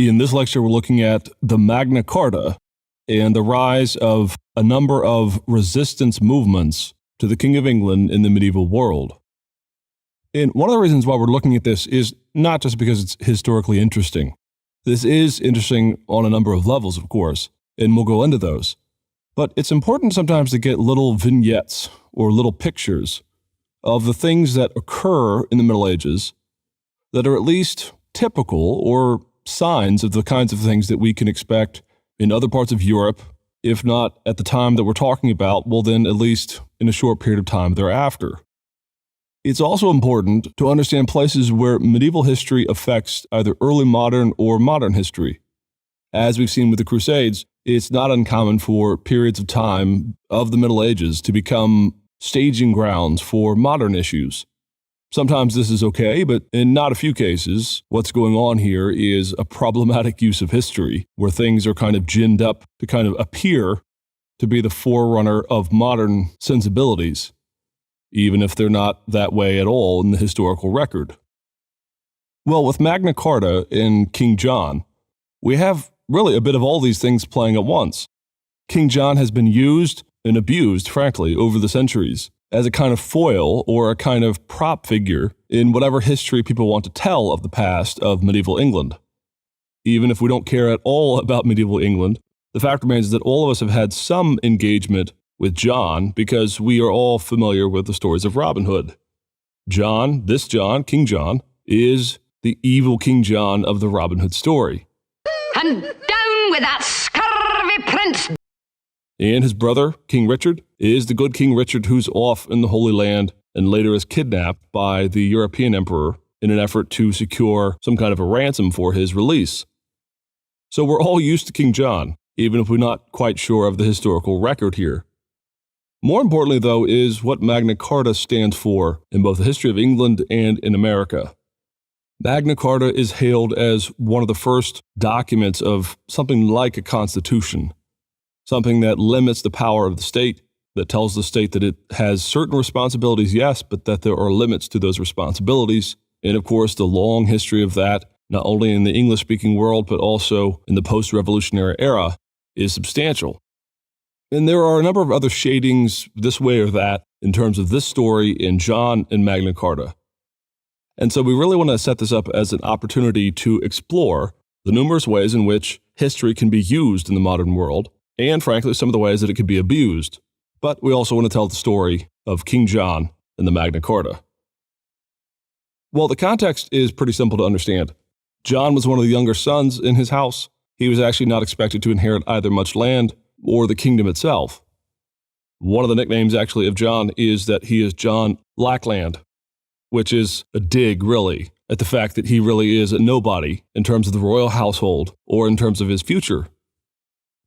In this lecture, we're looking at the Magna Carta and the rise of a number of resistance movements to the King of England in the medieval world. And one of the reasons why we're looking at this is not just because it's historically interesting. This is interesting on a number of levels, of course, and we'll go into those. But it's important sometimes to get little vignettes or little pictures of the things that occur in the Middle Ages that are at least typical or signs of the kinds of things that we can expect in other parts of Europe, if not at the time that we're talking about, well then at least in a short period of time thereafter. It's also important to understand places where medieval history affects either early modern or modern history. As we've seen with the Crusades, it's not uncommon for periods of time of the Middle Ages to become staging grounds for modern issues. Sometimes this is okay, but in not a few cases, what's going on here is a problematic use of history, where things are kind of ginned up to kind of appear to be the forerunner of modern sensibilities, even if they're not that way at all in the historical record. Well, with Magna Carta and King John, we have really a bit of all these things playing at once. King John has been used and abused, frankly, over the centuries as a kind of foil or a kind of prop figure in whatever history people want to tell of the past of medieval England. Even if we don't care at all about medieval England, the fact remains that all of us have had some engagement with John because we are all familiar with the stories of Robin Hood. John, King John, is the evil King John of the Robin Hood story. And down with that scurvy prince! And his brother, King Richard, is the good King Richard who's off in the Holy Land and later is kidnapped by the European emperor in an effort to secure some kind of a ransom for his release. So we're all used to King John, even if we're not quite sure of the historical record here. More importantly, though, is what Magna Carta stands for in both the history of England and in America. Magna Carta is hailed as one of the first documents of something like a constitution, something that limits the power of the state, that tells the state that it has certain responsibilities, yes, but that there are limits to those responsibilities. And of course, the long history of that, not only in the English-speaking world, but also in the post-revolutionary era, is substantial. And there are a number of other shadings this way or that in terms of this story in John and Magna Carta. And so we really want to set this up as an opportunity to explore the numerous ways in which history can be used in the modern world, and frankly, some of the ways that it could be abused. But we also want to tell the story of King John and the Magna Carta. Well, the context is pretty simple to understand. John was one of the younger sons in his house. He was actually not expected to inherit either much land or the kingdom itself. One of the nicknames actually of John is that he is John Lackland, which is a dig, really, at the fact that he really is a nobody in terms of the royal household or in terms of his future.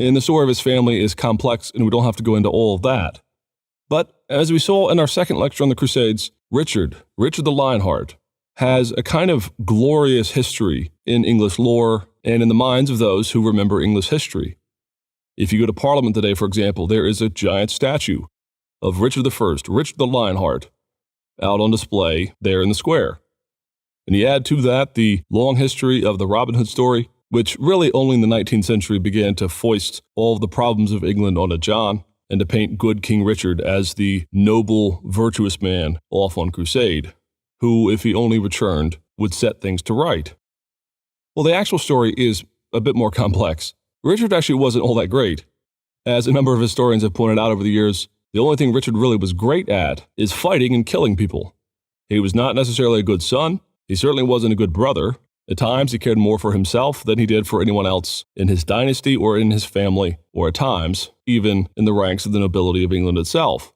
And the story of his family is complex, and we don't have to go into all of that. But as we saw in our second lecture on the Crusades, Richard the Lionheart, has a kind of glorious history in English lore and in the minds of those who remember English history. If you go to Parliament today, for example, there is a giant statue of Richard I, Richard the Lionheart, out on display there in the square. And you add to that the long history of the Robin Hood story, which really only in the 19th century began to foist all of the problems of England onto John and to paint good King Richard as the noble, virtuous man off on crusade, who, if he only returned, would set things to right. Well, the actual story is a bit more complex. Richard actually wasn't all that great. As a number of historians have pointed out over the years, the only thing Richard really was great at is fighting and killing people. He was not necessarily a good son. He certainly wasn't a good brother. At times, he cared more for himself than he did for anyone else in his dynasty or in his family, or at times, even in the ranks of the nobility of England itself.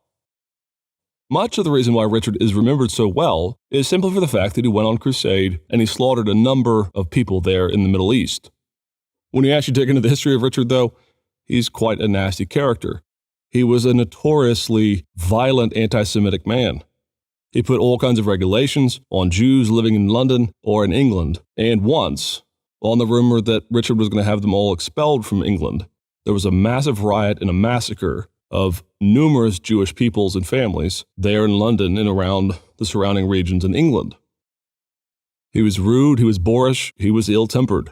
Much of the reason why Richard is remembered so well is simply for the fact that he went on crusade and he slaughtered a number of people there in the Middle East. When you actually dig into the history of Richard, though, he's quite a nasty character. He was a notoriously violent anti-Semitic man. He put all kinds of regulations on Jews living in London or in England, and once, on the rumor that Richard was going to have them all expelled from England, there was a massive riot and a massacre of numerous Jewish peoples and families there in London and around the surrounding regions in England. He was rude, he was boorish, he was ill-tempered.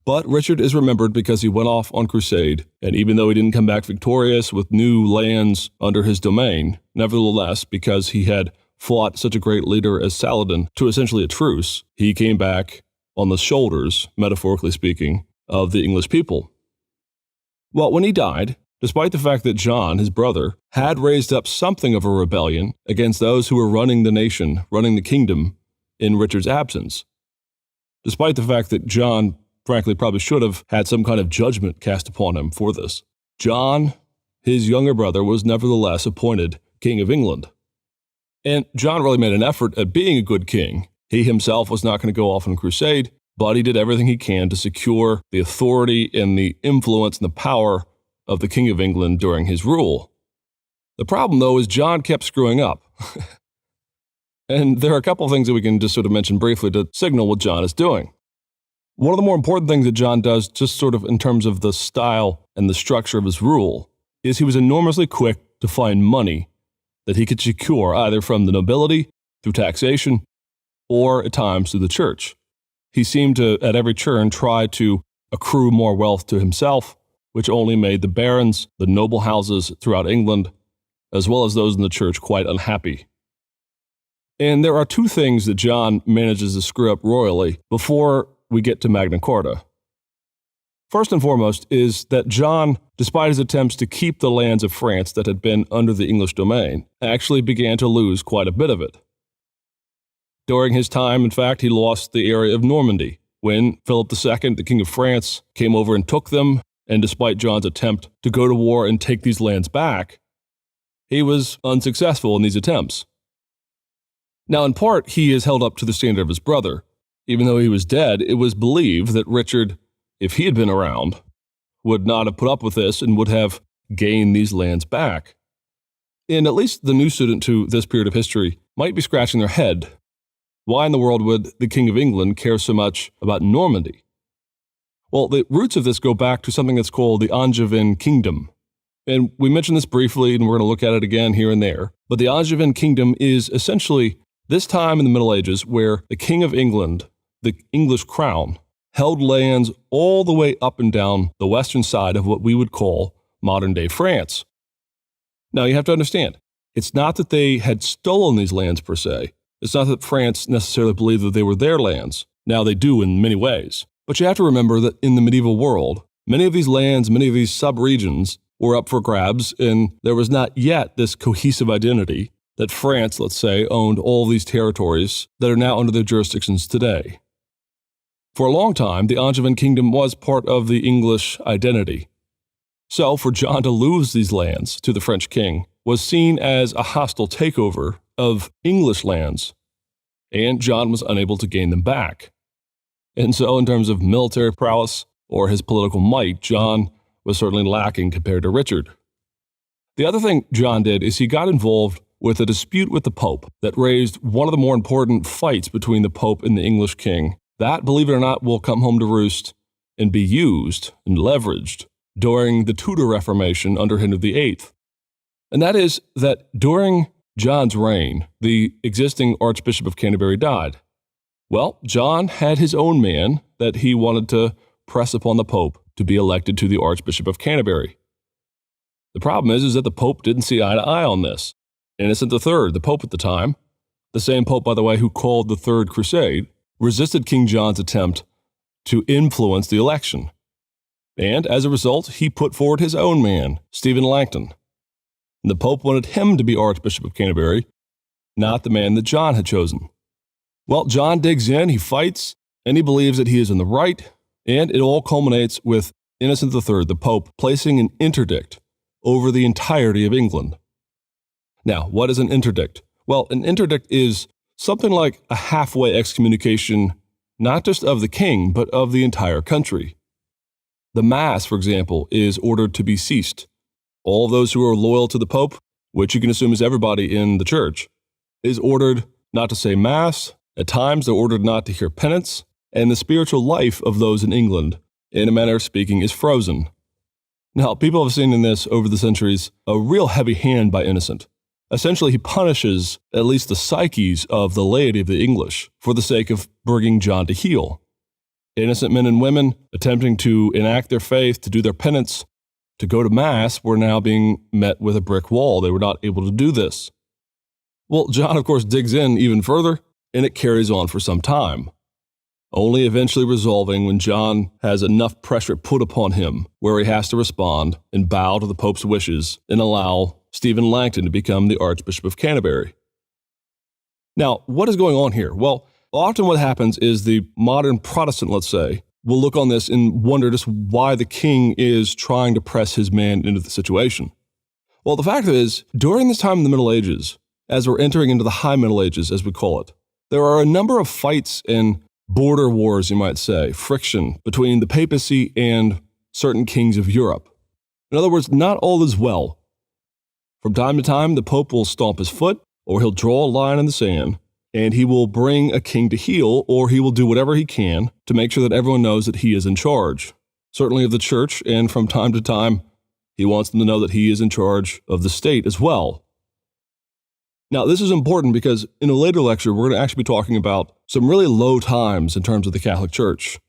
But Richard is remembered because he went off on crusade, and even though he didn't come back victorious with new lands under his domain, nevertheless, because he had fought such a great leader as Saladin to essentially a truce, he came back on the shoulders, metaphorically speaking, of the English people. Well, when he died, despite the fact that John, his brother, had raised up something of a rebellion against those who were running the nation, running the kingdom, in Richard's absence, despite the fact that John frankly probably should have had some kind of judgment cast upon him for this, John, his younger brother, was nevertheless appointed King of England. And John really made an effort at being a good king. He himself was not going to go off on crusade, but he did everything he can to secure the authority and the influence and the power of the King of England during his rule. The problem, though, is John kept screwing up. And there are a couple of things that we can just sort of mention briefly to signal what John is doing. One of the more important things that John does, just sort of in terms of the style and the structure of his rule, is he was enormously quick to find money that he could secure either from the nobility, through taxation, or at times through the church. He seemed to, at every turn, try to accrue more wealth to himself, which only made the barons, the noble houses throughout England, as well as those in the church, quite unhappy. And there are two things that John manages to screw up royally before we get to Magna Carta. First and foremost is that John, despite his attempts to keep the lands of France that had been under the English domain, actually began to lose quite a bit of it. During his time, in fact, he lost the area of Normandy when Philip II, the King of France, came over and took them, and despite John's attempt to go to war and take these lands back, he was unsuccessful in these attempts. Now, in part, he is held up to the standard of his brother. Even though he was dead, it was believed that Richard, if he had been around, would not have put up with this and would have gained these lands back. And at least the new student to this period of history might be scratching their head. Why in the world would the King of England care so much about Normandy? Well, the roots of this go back to something that's called the Angevin Kingdom. And we mentioned this briefly, and we're going to look at it again here and there. But the Angevin Kingdom is essentially this time in the Middle Ages where the King of England, the English crown, held lands all the way up and down the western side of what we would call modern-day France. Now, you have to understand, it's not that they had stolen these lands per se. It's not that France necessarily believed that they were their lands. Now, they do in many ways. But you have to remember that in the medieval world, many of these lands, many of these sub-regions were up for grabs, and there was not yet this cohesive identity that France, let's say, owned all these territories that are now under their jurisdictions today. For a long time, the Angevin Kingdom was part of the English identity. So, for John to lose these lands to the French king was seen as a hostile takeover of English lands, and John was unable to gain them back. And so, in terms of military prowess or his political might, John was certainly lacking compared to Richard. The other thing John did is he got involved with a dispute with the Pope that raised one of the more important fights between the Pope and the English king. That, believe it or not, will come home to roost and be used and leveraged during the Tudor Reformation under Henry VIII. And that is that during John's reign, the existing Archbishop of Canterbury died. Well, John had his own man that he wanted to press upon the Pope to be elected to the Archbishop of Canterbury. The problem is that the Pope didn't see eye to eye on this. Innocent III, the Pope at the time, the same Pope, by the way, who called the Third Crusade, resisted King John's attempt to influence the election. And as a result, he put forward his own man, Stephen Langton. And the Pope wanted him to be Archbishop of Canterbury, not the man that John had chosen. Well, John digs in, he fights, and he believes that he is in the right, and it all culminates with Innocent III, the Pope, placing an interdict over the entirety of England. Now, what is an interdict? Well, an interdict is something like a halfway excommunication, not just of the king, but of the entire country. The Mass, for example, is ordered to be ceased. All those who are loyal to the Pope, which you can assume is everybody in the church, is ordered not to say Mass. At times, they're ordered not to hear penance, and the spiritual life of those in England, in a manner of speaking, is frozen. Now, people have seen in this over the centuries a real heavy hand by Innocent. Essentially, he punishes at least the psyches of the laity of the English for the sake of bringing John to heel. Innocent men and women attempting to enact their faith, to do their penance, to go to Mass, were now being met with a brick wall. They were not able to do this. Well, John, of course, digs in even further, and it carries on for some time, only eventually resolving when John has enough pressure put upon him where he has to respond and bow to the Pope's wishes and allow Stephen Langton to become the Archbishop of Canterbury. Now, what is going on here? Well, often what happens is the modern Protestant, let's say, will look on this and wonder just why the king is trying to press his man into the situation. Well, the fact is, during this time in the Middle Ages, as we're entering into the High Middle Ages, as we call it, there are a number of fights and border wars, you might say, friction between the papacy and certain kings of Europe. In other words, not all is well. From time to time, the Pope will stomp his foot, or he'll draw a line in the sand, and he will bring a king to heel, or he will do whatever he can to make sure that everyone knows that he is in charge, certainly of the church, and from time to time, he wants them to know that he is in charge of the state as well. Now, this is important because in a later lecture, we're going to actually be talking about some really low times in terms of the Catholic Church,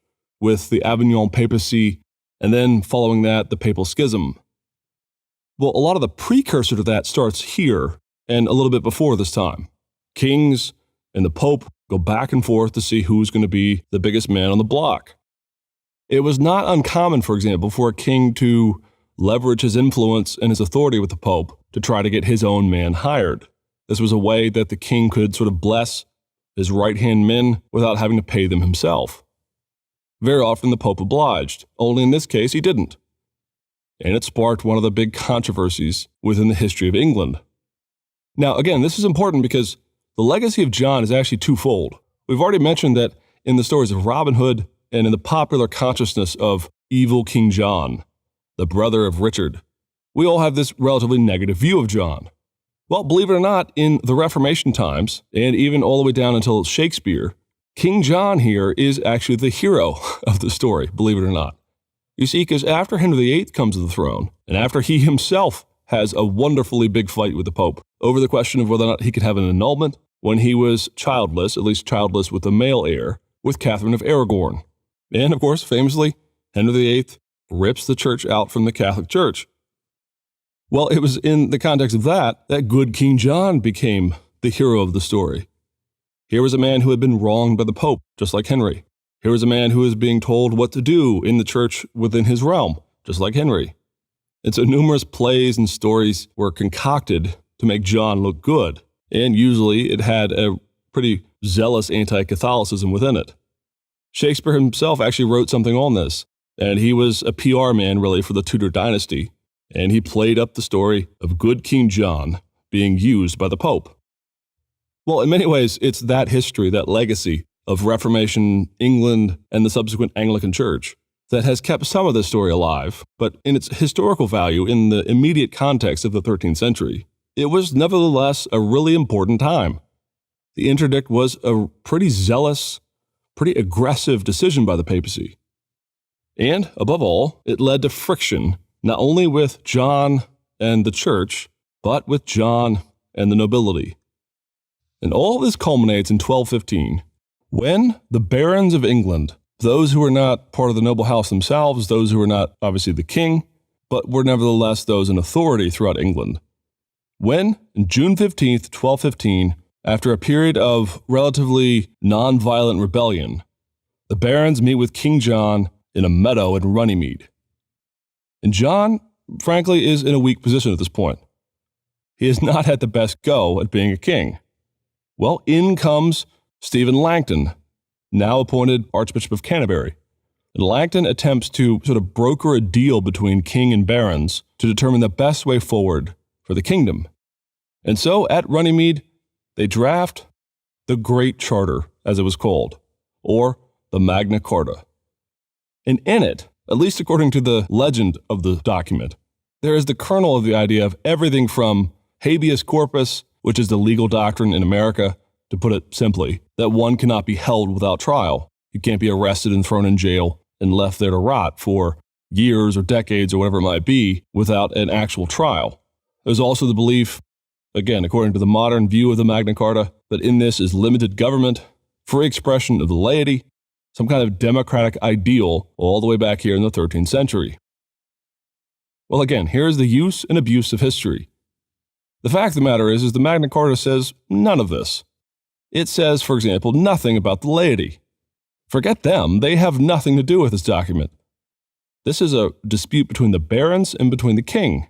with the Avignon papacy, and then following that, the papal schism. Well, a lot of the precursor to that starts here and a little bit before this time. Kings and the Pope go back and forth to see who's going to be the biggest man on the block. It was not uncommon, for example, for a king to leverage his influence and his authority with the Pope to try to get his own man hired. This was a way that the king could sort of bless his right-hand men without having to pay them himself. Very often the Pope obliged, only in this case he didn't. And it sparked one of the big controversies within the history of England. Now, again, this is important because the legacy of John is actually twofold. We've already mentioned that in the stories of Robin Hood and in the popular consciousness of evil King John, the brother of Richard, we all have this relatively negative view of John. Well, believe it or not, in the Reformation times, and even all the way down until Shakespeare, King John here is actually the hero of the story, believe it or not. You see, because after Henry VIII comes to the throne, and after he himself has a wonderfully big fight with the Pope over the question of whether or not he could have an annulment when he was childless, at least childless with a male heir, with Catherine of Aragon. And of course, famously, Henry VIII rips the church out from the Catholic Church. Well, it was in the context of that good King John became the hero of the story. Here was a man who had been wronged by the Pope, just like Henry. Here was a man who was being told what to do in the church within his realm, just like Henry. And so numerous plays and stories were concocted to make John look good, and usually it had a pretty zealous anti-Catholicism within it. Shakespeare himself actually wrote something on this, and he was a PR man really for the Tudor dynasty. And he played up the story of good King John being used by the Pope. Well, in many ways, it's that history, that legacy of Reformation England and the subsequent Anglican Church that has kept some of this story alive, but in its historical value in the immediate context of the 13th century, it was nevertheless a really important time. The interdict was a pretty zealous, pretty aggressive decision by the papacy. And, above all, it led to friction not only with John and the church, but with John and the nobility. And all this culminates in 1215, when the barons of England, those who were not part of the noble house themselves, those who were not obviously the king, but were nevertheless those in authority throughout England, when, on June 15th, 1215, after a period of relatively non-violent rebellion, the barons meet with King John in a meadow in Runnymede. And John, frankly, is in a weak position at this point. He has not had the best go at being a king. Well, in comes Stephen Langton, now appointed Archbishop of Canterbury. And Langton attempts to sort of broker a deal between king and barons to determine the best way forward for the kingdom. And so, at Runnymede, they draft the Great Charter, as it was called, or the Magna Carta. And in it, at least according to the legend of the document, there is the kernel of the idea of everything from habeas corpus, which is the legal doctrine in America, to put it simply, that one cannot be held without trial. You can't be arrested and thrown in jail and left there to rot for years or decades or whatever it might be without an actual trial. There's also the belief, again, according to the modern view of the Magna Carta, that in this is limited government, free expression of the laity, some kind of democratic ideal all the way back here in the 13th century. Well, again, here's the use and abuse of history. The fact of the matter is the Magna Carta says none of this. It says, for example, nothing about the laity. Forget them, they have nothing to do with this document. This is a dispute between the barons and between the king.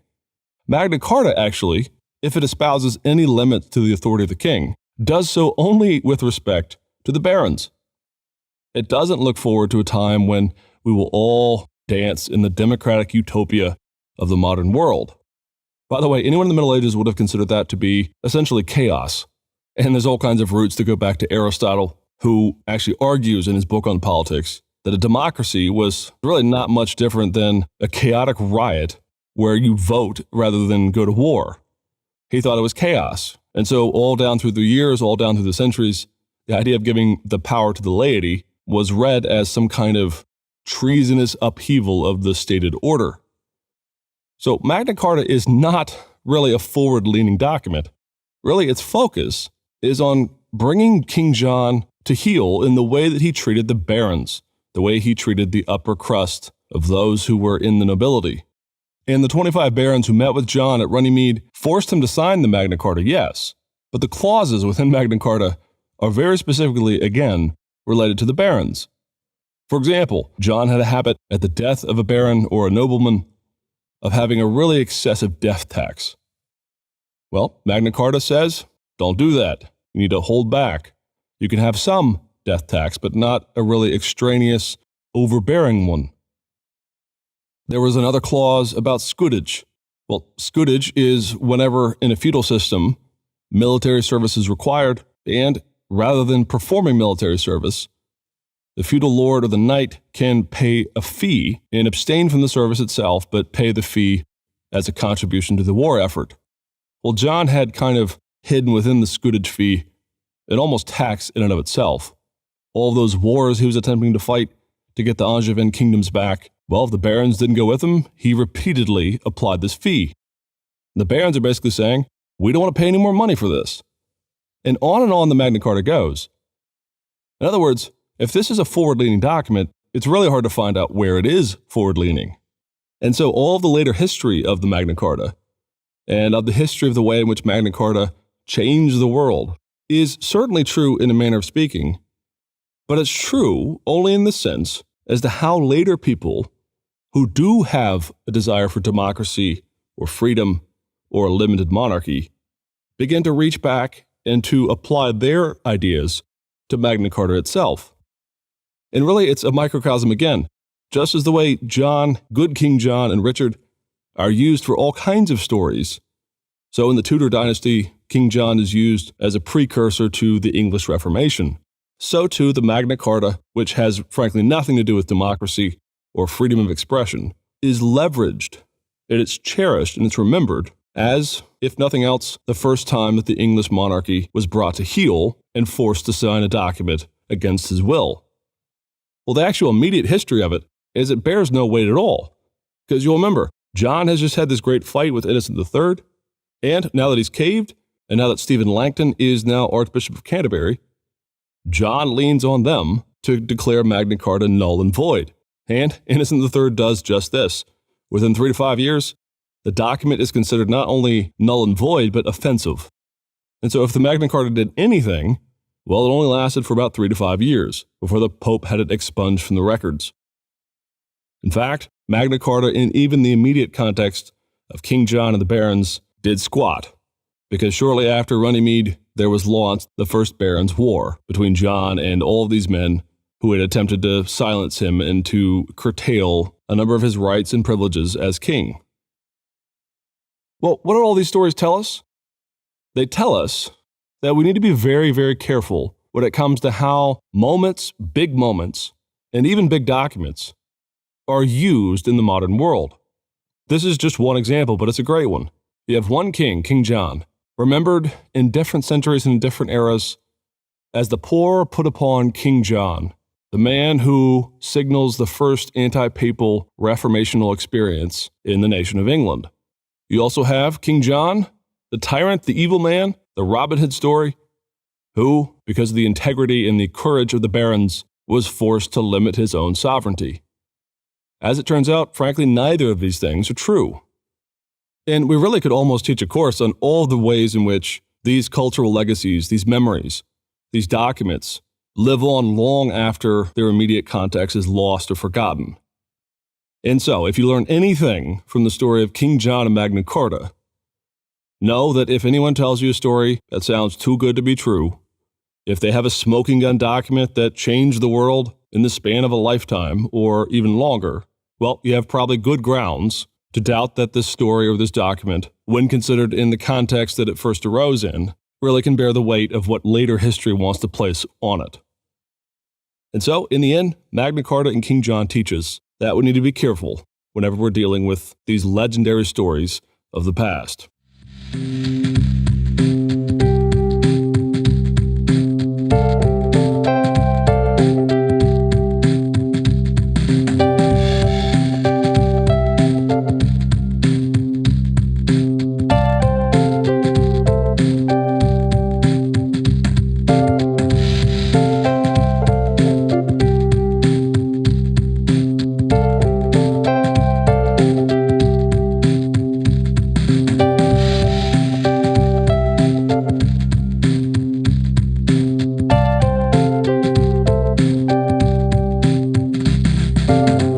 Magna Carta, actually, if it espouses any limits to the authority of the king, does so only with respect to the barons. It doesn't look forward to a time when we will all dance in the democratic utopia of the modern world. By the way, anyone in the Middle Ages would have considered that to be essentially chaos. And there's all kinds of roots that go back to Aristotle, who actually argues in his book on politics that a democracy was really not much different than a chaotic riot where you vote rather than go to war. He thought it was chaos. And so all down through the years, all down through the centuries, the idea of giving the power to the laity was read as some kind of treasonous upheaval of the stated order. So Magna Carta is not really a forward-leaning document. Really, its focus is on bringing King John to heel in the way that he treated the barons, the way he treated the upper crust of those who were in the nobility. And the 25 barons who met with John at Runnymede forced him to sign the Magna Carta, yes, but the clauses within Magna Carta are very specifically, again, related to the barons. For example, John had a habit at the death of a baron or a nobleman of having a really excessive death tax. Well, Magna Carta says, don't do that. You need to hold back. You can have some death tax, but not a really extraneous, overbearing one. There was another clause about scutage. Well, scutage is whenever in a feudal system, military service is required, and rather than performing military service, the feudal lord or the knight can pay a fee and abstain from the service itself, but pay the fee as a contribution to the war effort. Well, John had kind of hidden within the scutage fee an almost tax in and of itself. All of those wars he was attempting to fight to get the Angevin kingdoms back, well, if the barons didn't go with him, he repeatedly applied this fee. The barons are basically saying, we don't want to pay any more money for this. And on the Magna Carta goes. In other words, if this is a forward-leaning document, it's really hard to find out where it is forward-leaning. And so all of the later history of the Magna Carta and of the history of the way in which Magna Carta changed the world is certainly true in a manner of speaking, but it's true only in the sense as to how later people who do have a desire for democracy or freedom or a limited monarchy begin to reach back and to apply their ideas to Magna Carta itself. And really, it's a microcosm again, just as the way John, good King John, and Richard are used for all kinds of stories. So in the Tudor dynasty, King John is used as a precursor to the English Reformation. So too the Magna Carta, which has frankly nothing to do with democracy or freedom of expression, is leveraged, and it's cherished, and it's remembered as, if nothing else, the first time that the English monarchy was brought to heel and forced to sign a document against his will. Well, the actual immediate history of it is it bears no weight at all. Because you'll remember, John has just had this great fight with Innocent III, and now that he's caved, and now that Stephen Langton is now Archbishop of Canterbury, John leans on them to declare Magna Carta null and void. And Innocent III does just this. Within 3 to 5 years, the document is considered not only null and void, but offensive. And so if the Magna Carta did anything, well, it only lasted for about 3 to 5 years before the Pope had it expunged from the records. In fact, Magna Carta, in even the immediate context of King John and the barons, did squat, because shortly after Runnymede, there was launched the First Barons' War between John and all of these men who had attempted to silence him and to curtail a number of his rights and privileges as king. Well, what do all these stories tell us? They tell us that we need to be very, very careful when it comes to how moments, and even big documents are used in the modern world. This is just one example, but it's a great one. You have one king, King John, remembered in different centuries and in different eras as the poor put upon King John, the man who signals the first anti-papal reformational experience in the nation of England. You also have King John, the tyrant, the evil man, the Robin Hood story, who, because of the integrity and the courage of the barons, was forced to limit his own sovereignty. As it turns out, frankly, neither of these things are true. And we really could almost teach a course on all the ways in which these cultural legacies, these memories, these documents live on long after their immediate context is lost or forgotten. And so, if you learn anything from the story of King John and Magna Carta, know that if anyone tells you a story that sounds too good to be true, if they have a smoking gun document that changed the world in the span of a lifetime or even longer, well, you have probably good grounds to doubt that this story or this document, when considered in the context that it first arose in, really can bear the weight of what later history wants to place on it. And so, in the end, Magna Carta and King John teach us that we need to be careful whenever we're dealing with these legendary stories of the past.